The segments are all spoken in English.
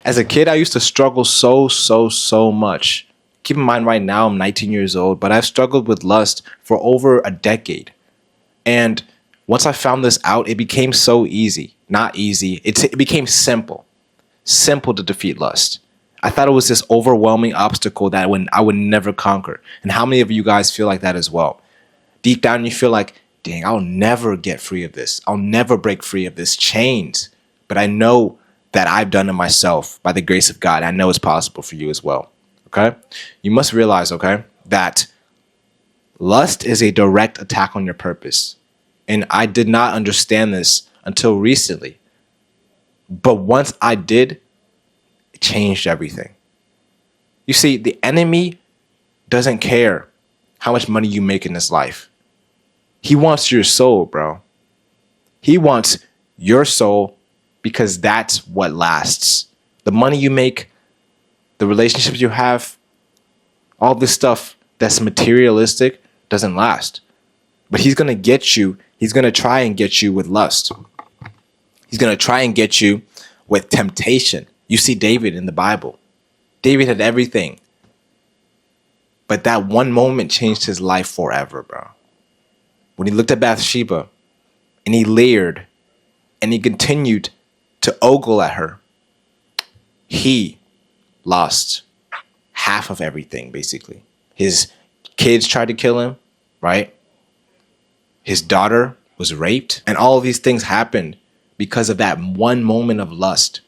As a kid, I used to struggle so much. Keep in mind, right now, I'm 19 years old, but I've struggled with lust for over a decade. And once I found this out, it became so easy. Not easy. It became simple. Simple to defeat lust. I thought it was this overwhelming obstacle that I would never conquer. And how many of you guys feel like that as well? Deep down, you feel like, dang, I'll never get free of this. I'll never break free of this chains. But I know that I've done it myself by the grace of God. I know it's possible for you as well. Okay? You must realize, okay, that lust is a direct attack on your purpose. And I did not understand this until recently. But once I did, it changed everything. You see, the enemy doesn't care how much money you make in this life. He wants your soul, bro. He wants your soul because that's what lasts. The money you make, the relationships you have, all this stuff that's materialistic doesn't last. But he's going to get you. He's going to try and get you with lust. He's going to try and get you with temptation. You see David in the Bible. David had everything. But that one moment changed his life forever, bro. When he looked at Bathsheba and he leered and he continued to ogle at her, he lost half of everything, basically. His kids tried to kill him, right? His daughter was raped, and all of these things happened because of that one moment of lust.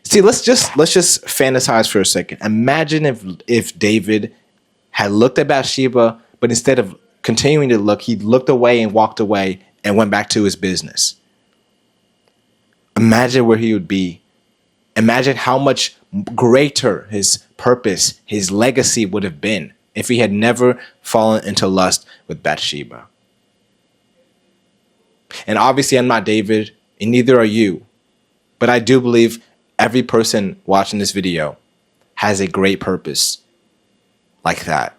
See, let's just fantasize for a second. Imagine if David had looked at Bathsheba, but instead of continuing to look, he looked away and walked away and went back to his business. Imagine where he would be. Imagine how much greater his purpose, his legacy would have been if he had never fallen into lust with Bathsheba. And obviously, I'm not David, and neither are you. But I do believe every person watching this video has a great purpose like that.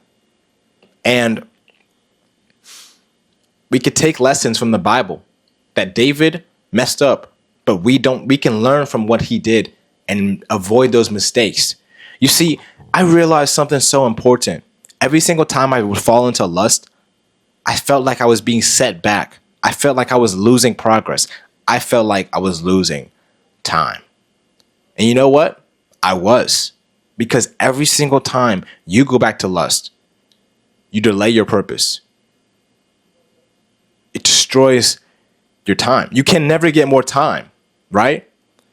And we could take lessons from the Bible that David messed up, but we can learn from what he did and avoid those mistakes. You see, I realized something so important. Every single time I would fall into lust, I felt like I was being set back. I felt like I was losing progress. I felt like I was losing time. And you know what? I was. Because every single time you go back to lust, you delay your purpose. It destroys your time. You can never get more time, right?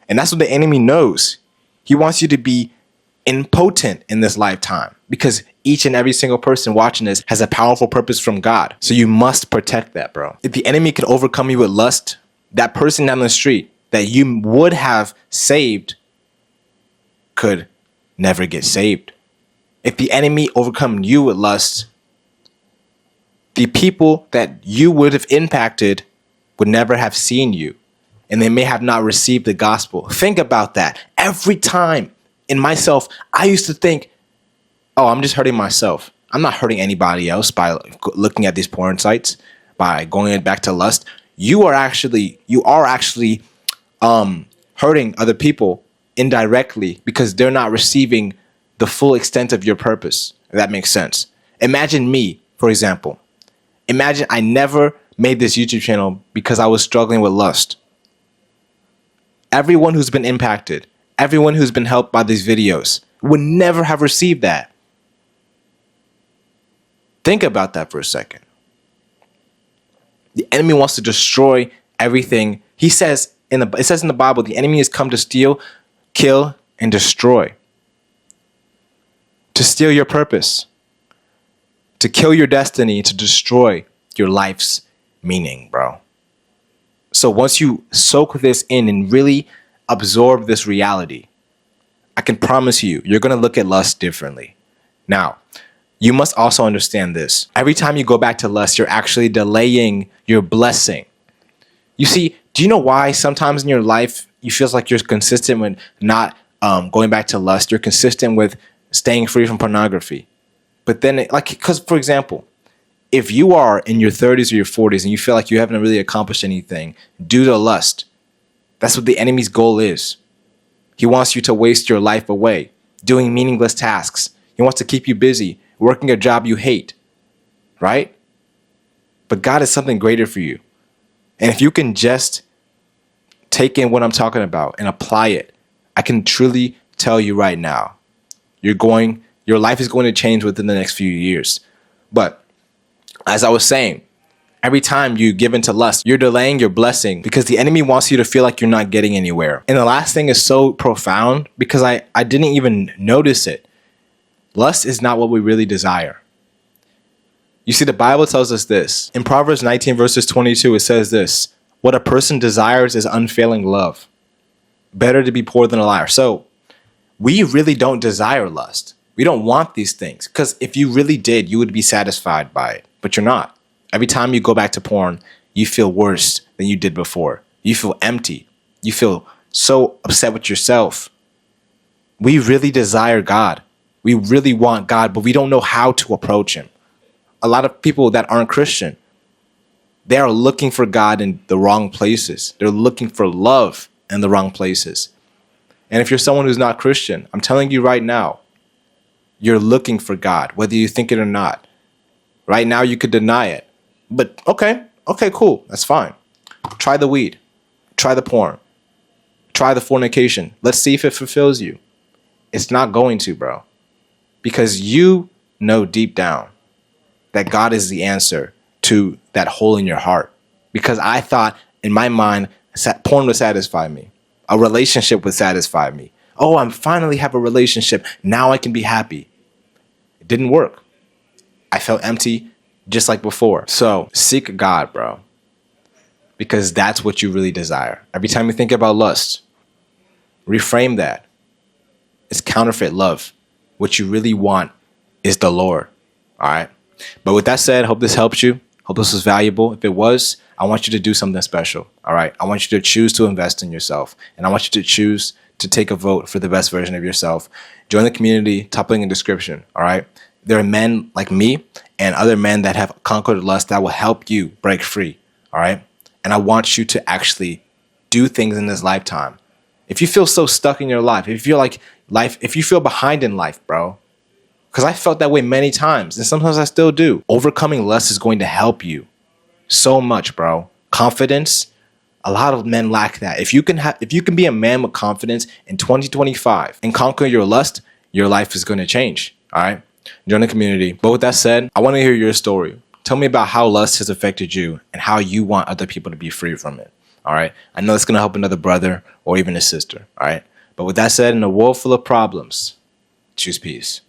And that's what the enemy knows. He wants you to be impotent in this lifetime because each and every single person watching this has a powerful purpose from God. So you must protect that, bro. If the enemy can overcome you with lust, that person down the street that you would have saved could never get saved. If the enemy overcome you with lust, the people that you would have impacted would never have seen you, and they may have not received the gospel. Think about that. Every time in myself, I used to think, oh, I'm just hurting myself. I'm not hurting anybody else by looking at these porn sites, by going back to lust. You are actually hurting other people indirectly because they're not receiving the full extent of your purpose. If that makes sense. Imagine me, for example. Imagine I never made this YouTube channel because I was struggling with lust. Everyone who's been impacted, everyone who's been helped by these videos would never have received that. Think about that for a second. The enemy wants to destroy everything. It says in the Bible, the enemy has come to steal, kill, and destroy. To steal your purpose. To kill your destiny, to destroy your life's meaning, bro. So once you soak this in and really absorb this reality, I can promise you, you're going to look at lust differently. Now, you must also understand this. Every time you go back to lust, you're actually delaying your blessing. You see, do you know why sometimes in your life you feel like you're consistent with not going back to lust? You're consistent with staying free from pornography. But then, because for example, if you are in your 30s or your 40s and you feel like you haven't really accomplished anything due to lust, that's what the enemy's goal is. He wants you to waste your life away, doing meaningless tasks. He wants to keep you busy, working a job you hate, right? But God has something greater for you. And if you can just take in what I'm talking about and apply it, I can truly tell you right now, your life is going to change within the next few years. But as I was saying, every time you give into lust, you're delaying your blessing because the enemy wants you to feel like you're not getting anywhere. And the last thing is so profound because I didn't even notice it. Lust is not what we really desire. You see, the Bible tells us this. In Proverbs 19 verses 22, it says this: what a person desires is unfailing love. Better to be poor than a liar. So we really don't desire lust. We don't want these things because if you really did, you would be satisfied by it, but you're not. Every time you go back to porn, you feel worse than you did before. You feel empty. You feel so upset with yourself. We really desire God. We really want God, but we don't know how to approach him. A lot of people that aren't Christian, they are looking for God in the wrong places. They're looking for love in the wrong places. And if you're someone who's not Christian, I'm telling you right now, you're looking for God, whether you think it or not. Right now, you could deny it. But okay, cool. That's fine. Try the weed. Try the porn. Try the fornication. Let's see if it fulfills you. It's not going to, bro. Because you know deep down that God is the answer to that hole in your heart. Because I thought in my mind, porn would satisfy me. A relationship would satisfy me. Oh, I'm finally have a relationship. Now I can be happy. It didn't work. I felt empty just like before. So seek God, bro. Because that's what you really desire. Every time you think about lust, reframe that. It's counterfeit love. What you really want is the Lord. All right. But with that said, hope this helped you. Hope this was valuable. If it was, I want you to do something special. All right. I want you to choose to invest in yourself. And I want you to choose to take a vote for the best version of yourself. Join the community, top link in the description. All right. There are men like me and other men that have conquered lust that will help you break free. All right. And I want you to actually do things in this lifetime. If you feel so stuck in your life, if you feel behind in life, bro, because I felt that way many times, and sometimes I still do. Overcoming lust is going to help you so much, bro. Confidence, a lot of men lack that. If you can be a man with confidence in 2025 and conquer your lust, your life is going to change. All right, join the community. But with that said, I want to hear your story. Tell me about how lust has affected you and how you want other people to be free from it. All right, I know it's going to help another brother or even a sister. All right, but with that said, in a world full of problems, choose peace.